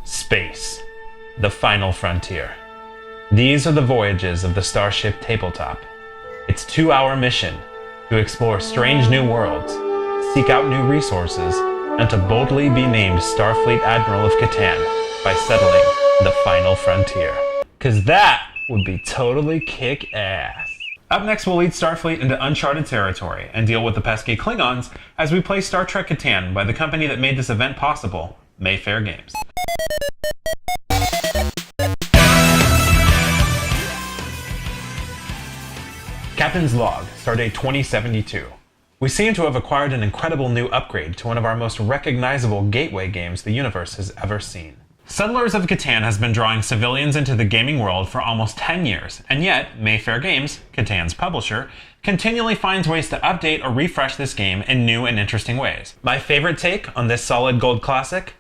Space, the final frontier. These are the voyages of the starship Tabletop. Its 2-hour mission to explore strange new worlds, seek out new resources, and to boldly be named Starfleet Admiral of Catan by settling the final frontier. 'Cause that would be totally kick-ass. Up next, we'll lead Starfleet into uncharted territory and deal with the pesky Klingons as we play Star Trek Catan by the company that made this event possible, Mayfair Games. Captain's Log, Stardate 2072. We seem to have acquired an incredible new upgrade to one of our most recognizable gateway games the universe has ever seen. Settlers of Catan has been drawing civilians into the gaming world for almost 10 years, and yet Mayfair Games, Catan's publisher, continually finds ways to update or refresh this game in new and interesting ways. My favorite take on this solid gold classic?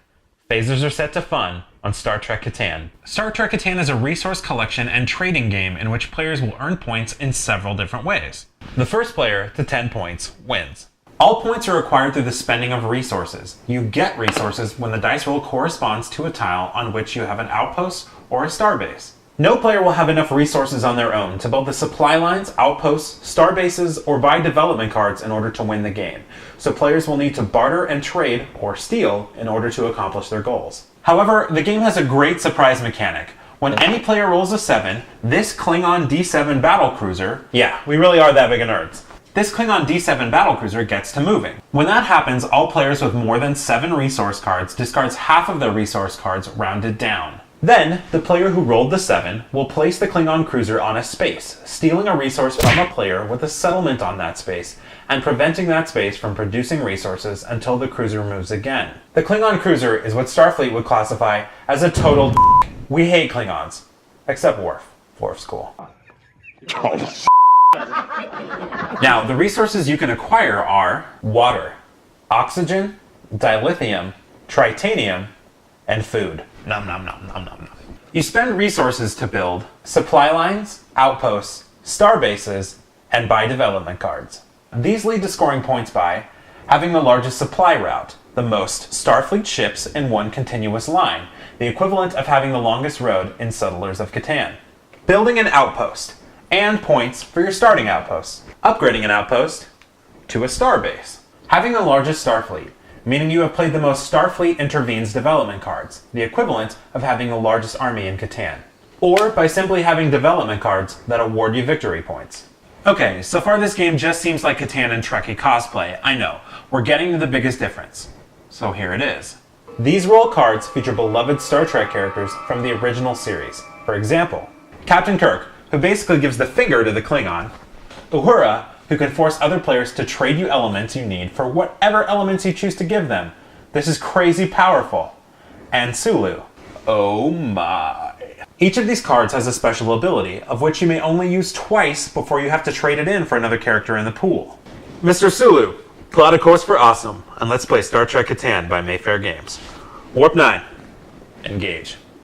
Phasers are set to fun on Star Trek Catan. Star Trek Catan is a resource collection and trading game in which players will earn points in several different ways. The first player to 10 points wins. All points are acquired through the spending of resources. You get resources when the dice roll corresponds to a tile on which you have an outpost or a starbase. No player will have enough resources on their own to build the supply lines, outposts, starbases, or buy development cards in order to win the game, so players will need to barter and trade, or steal, in order to accomplish their goals. However, the game has a great surprise mechanic. When any player rolls a 7, this Klingon D7 battlecruiser, yeah, we really are that big of nerds, this Klingon D7 battlecruiser gets to moving. When that happens, all players with more than 7 resource cards discards half of their resource cards rounded down. Then, the player who rolled the 7 will place the Klingon cruiser on a space, stealing a resource from a player with a settlement on that space, and preventing that space from producing resources until the cruiser moves again. The Klingon cruiser is what Starfleet would classify as a total d***. We hate Klingons. Except Worf. Worf's cool. Now, the resources you can acquire are water, oxygen, dilithium, tritanium, and food. Nom nom nom nom nom nom. You spend resources to build supply lines, outposts, star bases, and buy development cards. These lead to scoring points by having the largest supply route, the most Starfleet ships in one continuous line, the equivalent of having the longest road in Settlers of Catan. Building an outpost, and points for your starting outposts. Upgrading an outpost to a star base. Having the largest Starfleet, meaning you have played the most Starfleet Intervenes development cards, the equivalent of having the largest army in Catan. Or by simply having development cards that award you victory points. Okay, so far this game just seems like Catan and Trekkie cosplay, I know. We're getting to the biggest difference. So here it is. These roll cards feature beloved Star Trek characters from the original series. For example, Captain Kirk, who basically gives the finger to the Klingon. Uhura, who can force other players to trade you elements you need for whatever elements you choose to give them. This is crazy powerful. And Sulu. Oh my. Each of these cards has a special ability, of which you may only use twice before you have to trade it in for another character in the pool. Mr. Sulu, plot a course for awesome, and let's play Star Trek Catan by Mayfair Games. Warp 9. Engage.